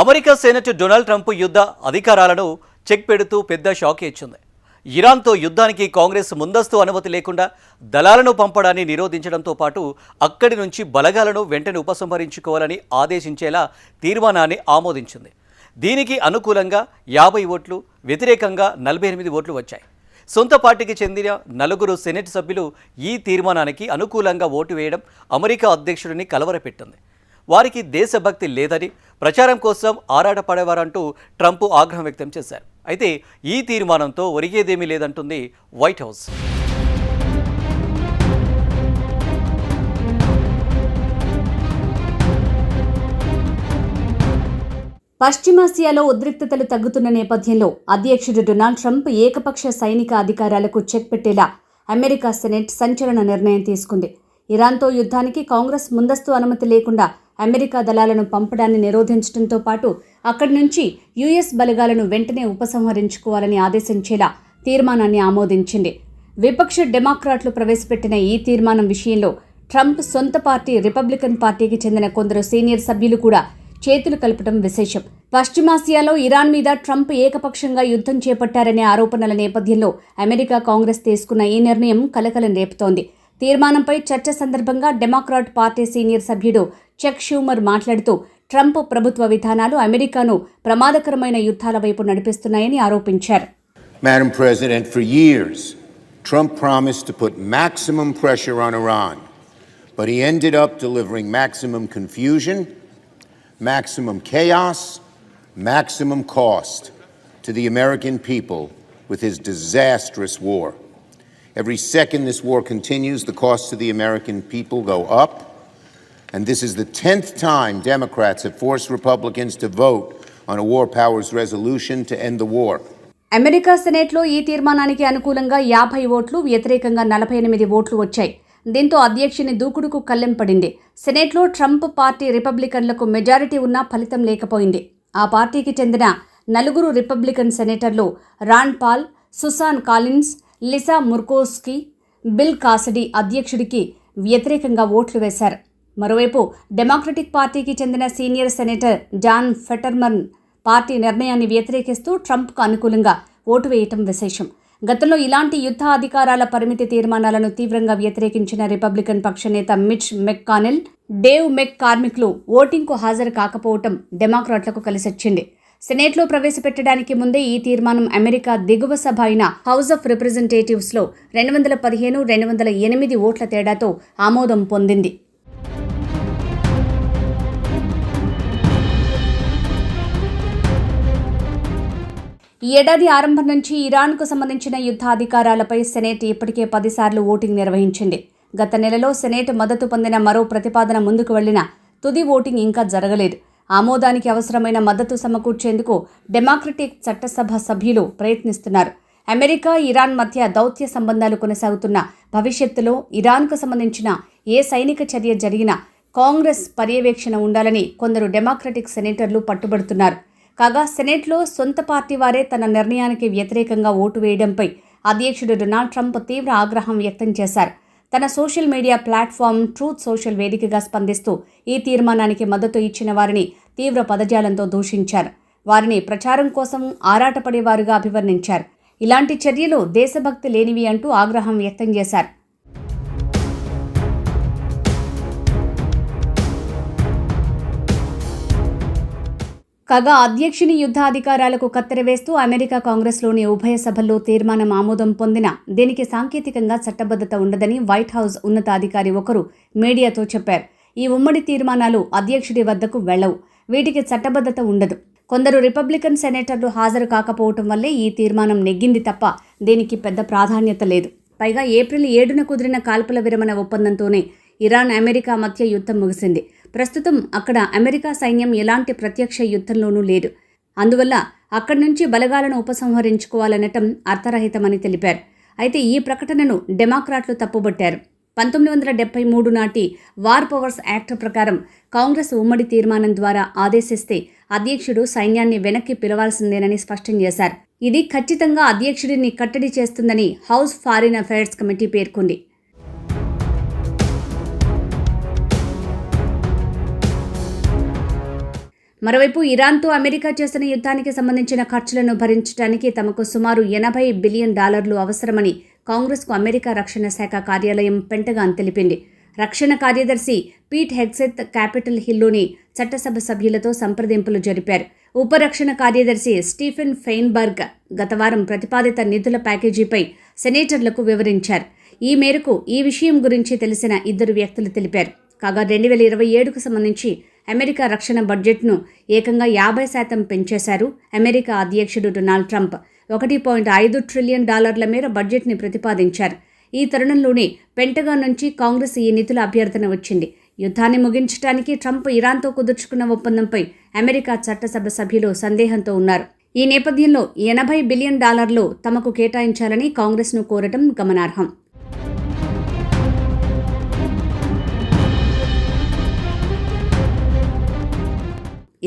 America senate Donald Trump యుద్ధ అధికారాలను check పెడుతూ పెద్ద షాక్ ఇచ్చింది. ఇరాన్తో యుద్ధానికి కాంగ్రెస్ ముందస్తు అనుమతి లేకుండా దళాలను పంపడాన్ని నిరోధించడంతో పాటు అక్కడి నుంచి బలగాలను వెంటనే ఉపసంహరించుకోవాలని ఆదేశించేలా తీర్మానాన్ని ఆమోదించింది. దీనికి అనుకూలంగా 50 ఓట్లు, వ్యతిరేకంగా 48 ఓట్లు వచ్చాయి. సొంత పార్టీకి చెందిన 4 సెనెట్ సభ్యులు ఈ తీర్మానానికి అనుకూలంగా ఓటు వేయడం అమెరికా అధ్యక్షుడిని కలవరపెట్టింది. వారికి దేశభక్తి లేదని, ప్రచారం కోసం ఆరాటపడేవారంటూ ట్రంప్ ఆగ్రహం వ్యక్తం చేశారు. అయితే ఈ తీర్మానంతో ఒరిగేదేమీ లేదంటుంది వైట్ హౌస్. పశ్చిమాసియాలో ఉద్రిక్తతలు తగ్గుతున్న నేపథ్యంలో అధ్యక్షుడు డొనాల్డ్ ట్రంప్ ఏకపక్ష సైనిక అధికారాలకు చెక్ పెట్టేలా అమెరికా సెనెట్ సంచలన నిర్ణయం తీసుకుంది. ఇరాన్తో యుద్ధానికి కాంగ్రెస్ ముందస్తు అనుమతి లేకుండా అమెరికా దళాలను పంపడాన్ని నిరోధించడంతో పాటు అక్కడి నుంచి యుఎస్ బలగాలను వెంటనే ఉపసంహరించుకోవాలని ఆదేశించేలా తీర్మానాన్ని ఆమోదించింది. విపక్ష డెమోక్రాట్లు ప్రవేశపెట్టిన ఈ తీర్మానం విషయంలో ట్రంప్ సొంత పార్టీ రిపబ్లికన్ పార్టీకి చెందిన కొందరు సీనియర్ సభ్యులు కూడా చేతులు కలపడం విశేషం. పశ్చిమాసియాలో ఇరాన్ మీద ట్రంప్ ఏకపక్షంగా యుద్ధం చేపట్టారనే ఆరోపణల నేపథ్యంలో అమెరికా కాంగ్రెస్ తీసుకున్న ఈ నిర్ణయం కలకలం రేపుతోంది. తీర్మానంపై చర్చ సందర్భంగా డెమోక్రాట్ పార్టీ సీనియర్ సభ్యుడు చెక్ షూమర్ మాట్లాడుతూ ట్రంప్ ప్రభుత్వ విధానాలు అమెరికాను ప్రమాదకరమైన యుద్ధాల వైపు నడిపిస్తున్నాయని ఆరోపించారు. Madam President, for years, Trump promised to put maximum pressure on Iran, but he ended up delivering maximum confusion, maximum chaos, maximum cost to the American people with his disastrous war. Every second this war continues, the costs to the American people go up. And this is the 10th time Democrats have forced Republicans to vote on a war powers resolution to end the war. America సెనేట్లో ఈ తీర్మానానికి అనుకూలంగా 50 ఓట్లు, వ్యతిరేకంగా 48 ఓట్లు వచ్చాయి. దీంతో అధ్యక్షుని దూకుడుకు కళ్ళెం పడింది. సెనేట్లో ట్రంప్ పార్టీ రిపబ్లికన్లకు మెజారిటీ ఉన్నా ఫలితం లేకపోయింది. ఆ పార్టీకి చెందిన 4 రిపబ్లికన్ సెనేటర్లు Rand Paul, Susan Collins, Lisa Murkowski, Bill Cassidy అధ్యక్షుడికి వ్యతిరేకంగా ఓట్లు వేశారు. మరోవైపు డెమోక్రటిక్ పార్టీకి చెందిన senior senator John Fetterman party నిర్ణయాన్ని వ్యతిరేకిస్తూ ట్రంప్కు అనుకూలంగా ఓటు వేయటం విశేషం. గతంలో ఇలాంటి యుద్ధ అధికారాల పరిమితి తీర్మానాలను తీవ్రంగా వ్యతిరేకించిన రిపబ్లికన్ పక్ష నేత మిచ్ మెక్కానెల్, డేవ్ మెక్ కార్మికులు ఓటింగ్కు హాజరు కాకపోవటం డెమోక్రాట్లకు కలిసొచ్చింది. సెనేట్లో ప్రవేశపెట్టడానికి ముందే ఈ తీర్మానం అమెరికా దిగువ సభ అయిన హౌస్ ఆఫ్ రిప్రజెంటేటివ్స్లో 215, 208 ఓట్ల తేడాతో ఆమోదం పొందింది. ఈ ఏడాది ఆరంభం నుంచి ఇరాన్కు సంబంధించిన యుద్ధ అధికారాలపై సెనేట్ ఇప్పటికే 10 సార్లు ఓటింగ్ నిర్వహించింది. గత నెలలో సెనేట్ మద్దతు పొందిన మరో ప్రతిపాదన ముందుకు వెళ్లిన తుది ఓటింగ్ ఇంకా జరగలేదు. ఆమోదానికి అవసరమైన మద్దతు సమకూర్చేందుకు డెమోక్రటిక్ చట్టసభ సభ్యులు ప్రయత్నిస్తున్నారు. అమెరికా, ఇరాన్ మధ్య దౌత్య సంబంధాలు కొనసాగుతున్న భవిష్యత్తులో ఇరాన్కు సంబంధించిన ఏ సైనిక చర్య జరిగినా కాంగ్రెస్ పర్యవేక్షణ ఉండాలని కొందరు డెమోక్రటిక్ సెనేటర్లు పట్టుబడుతున్నారు. కాగా సెనేట్లో సొంత పార్టీ వారే తన నిర్ణయానికి వ్యతిరేకంగా ఓటు వేయడంపై అధ్యక్షుడు డొనాల్డ్ ట్రంప్ తీవ్ర ఆగ్రహం వ్యక్తం చేశారు. తన social media platform truth social వేదికగా స్పందిస్తూ ఈ తీర్మానానికి మద్దతు ఇచ్చిన వారిని తీవ్ర పదజాలంతో దూషించారు. వారిని ప్రచారం కోసం ఆరాటపడేవారుగా అభివర్ణించారు. ఇలాంటి చర్యలు దేశభక్తి లేనివి అంటూ ఆగ్రహం వ్యక్తం చేశారు. కాగా అధ్యక్షుని యుద్ధ అధికారాలకు కత్తెర వేస్తూ అమెరికా కాంగ్రెస్లోని ఉభయ సభల్లో తీర్మానం ఆమోదం పొందిన దీనికి సాంకేతికంగా చట్టబద్ధత ఉండదని వైట్ హౌస్ ఉన్నతాధికారి ఒకరు మీడియాతో చెప్పారు. ఈ ఉమ్మడి తీర్మానాలు అధ్యక్షుడి వద్దకు వెళ్లవు, వీటికి చట్టబద్ధత ఉండదు. కొందరు రిపబ్లికన్ సెనేటర్లు హాజరు కాకపోవటం వల్లే ఈ తీర్మానం నెగ్గింది తప్ప దీనికి పెద్ద ప్రాధాన్యత లేదు. పైగా ఏప్రిల్ 7న కుదిరిన కాల్పుల విరమణ ఒప్పందంతోనే ఇరాన్, అమెరికా మధ్య యుద్ధం ముగిసింది. ప్రస్తుతం అక్కడ అమెరికా సైన్యం ఎలాంటి ప్రత్యక్ష యుద్ధంలోనూ లేదు. అందువల్ల అక్కడి నుంచి బలగాలను ఉపసంహరించుకోవాలనటం అర్థరహితమని తెలిపారు. అయితే ఈ ప్రకటనను డెమోక్రాట్లు తప్పుబట్టారు. 1973 నాటి వార్ పవర్స్ యాక్ట్ ప్రకారం కాంగ్రెస్ ఉమ్మడి తీర్మానం ద్వారా ఆదేశిస్తే అధ్యక్షుడు సైన్యాన్ని వెనక్కి పిలవాల్సిందేనని స్పష్టం చేశారు. ఇది ఖచ్చితంగా అధ్యక్షుడిని కట్టడి చేస్తుందని హౌస్ ఫారిన్ అఫైర్స్ కమిటీ పేర్కొంది. మరోవైపు ఇరాన్తో అమెరికా చేస్తున్న యుద్ధానికి సంబంధించిన ఖర్చులను భరించడానికి తమకు సుమారు $80 బిలియన్ అవసరమని కాంగ్రెస్కు అమెరికా రక్షణ శాఖ కార్యాలయం పెంటగాన్ తెలిపింది. రక్షణ కార్యదర్శి పీట్ హెగ్సెత్ క్యాపిటల్ హిల్లోని చట్టసభ సభ్యులతో సంప్రదింపులు జరిపారు. ఉపరక్షణ కార్యదర్శి స్టీఫెన్ ఫెయిన్బర్గ్ గత వారం ప్రతిపాదిత నిధుల ప్యాకేజీపై సెనేటర్లకు వివరించారు. ఈ మేరకు ఈ విషయం గురించి తెలిసిన ఇద్దరు వ్యక్తులు తెలిపారు. కాగా 2027కు సంబంధించి అమెరికా రక్షణ బడ్జెట్ను ఏకంగా 50% పెంచేశారు. అమెరికా అధ్యక్షుడు డొనాల్డ్ ట్రంప్ $1.5 ట్రిలియన్ మేర బడ్జెట్ని ప్రతిపాదించారు. ఈ తరుణంలోనే పెంటగాన్ నుంచి కాంగ్రెస్ ఈ నిధుల అభ్యర్థన వచ్చింది. యుద్ధాన్ని ముగించడానికి ట్రంప్ ఇరాన్తో కుదుర్చుకున్న ఒప్పందంపై అమెరికా చట్టసభ సభ్యులు సందేహంతో ఉన్నారు. ఈ నేపథ్యంలో $80 బిలియన్ తమకు కేటాయించాలని కాంగ్రెస్ను కోరటం గమనార్హం.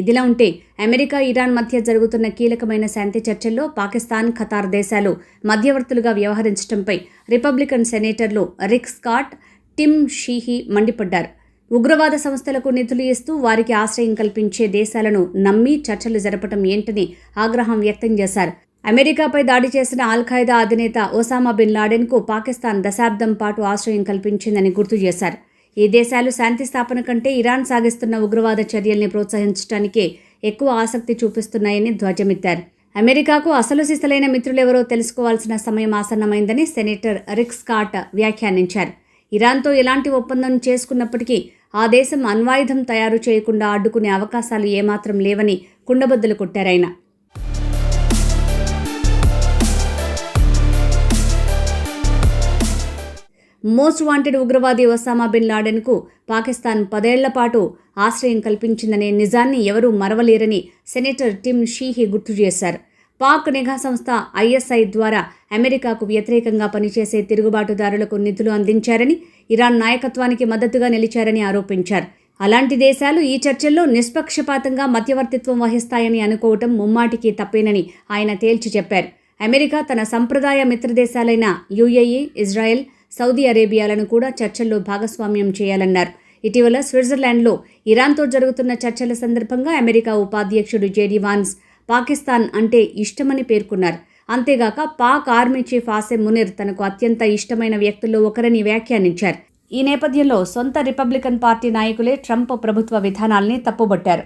ఇదిలా ఉంటే అమెరికా ఇరాన్ మధ్య జరుగుతున్న కీలకమైన శాంతి చర్చల్లో పాకిస్తాన్, ఖతార్ దేశాలు మధ్యవర్తులుగా వ్యవహరించడంపై రిపబ్లికన్ సెనేటర్లు రిక్ స్కాట్, టిమ్ షీహీ మండిపడ్డారు. ఉగ్రవాద సంస్థలకు నిధులు ఇస్తూ వారికి ఆశ్రయం కల్పించే దేశాలను నమ్మి చర్చలు జరపడం ఏంటని ఆగ్రహం వ్యక్తం చేశారు. అమెరికాపై దాడి చేసిన అల్-ఖైదా అధినేత ఒసామా బిన్ లాడెన్కు పాకిస్తాన్ దశాబ్దం పాటు ఆశ్రయం కల్పించిందని గుర్తు చేశారు. ఈ దేశాలు శాంతి స్థాపన కంటే ఇరాన్ సాగిస్తున్న ఉగ్రవాద చర్యల్ని ప్రోత్సహించడానికే ఎక్కువ ఆసక్తి చూపిస్తున్నాయని ధ్వజమెత్తారు. అమెరికాకు అసలు సిసలైన మిత్రులెవరో తెలుసుకోవాల్సిన సమయం ఆసన్నమైందని సెనేటర్ రిక్ స్కాట్ వ్యాఖ్యానించారు. ఇరాన్తో ఎలాంటి ఒప్పందం చేసుకున్నప్పటికీ ఆ దేశం అణ్వాయుధం తయారు చేయకుండా అడ్డుకునే అవకాశాలు ఏమాత్రం లేవని కుండబద్దలు కొట్టారాయన. మోస్ట్ వాంటెడ్ ఉగ్రవాది ఒసామా బిన్ లాడెన్కు పాకిస్తాన్ 10 ఏళ్ల పాటు ఆశ్రయం కల్పించిందనే నిజాన్ని ఎవరూ మరవలేరని సెనేటర్ టిమ్ షీహీ గుర్తు చేశారు. పాక్ నిఘా సంస్థ ISI ద్వారా అమెరికాకు వ్యతిరేకంగా పనిచేసే తిరుగుబాటుదారులకు నిధులు అందించారని, ఇరాన్ నాయకత్వానికి మద్దతుగా నిలిచారని ఆరోపించారు. అలాంటి దేశాలు ఈ చర్చల్లో నిష్పక్షపాతంగా మధ్యవర్తిత్వం వహిస్తాయని అనుకోవటం ముమ్మాటికి తప్పేనని ఆయన తేల్చి చెప్పారు. అమెరికా తన సంప్రదాయ మిత్రదేశాలైన UAE, ఇజ్రాయెల్, సౌదీ అరేబియాలను కూడా చర్చల్లో భాగస్వామ్యం చేయాలన్నారు. ఇటీవల స్విట్జర్లాండ్లో ఇరాన్తో జరుగుతున్న చర్చల సందర్భంగా అమెరికా ఉపాధ్యక్షుడు JD వాన్స్ పాకిస్తాన్ అంటే ఇష్టమని పేర్కొన్నారు. అంతేగాక పాక్ ఆర్మీ చీఫ్ ఆసిమ్ మునీర్ తనకు అత్యంత ఇష్టమైన వ్యక్తుల్లో ఒకరని వ్యాఖ్యానించారు. ఈ నేపథ్యంలో సొంత రిపబ్లికన్ పార్టీ నాయకులే ట్రంప్ ప్రభుత్వ విధానాల్ని తప్పుబట్టారు.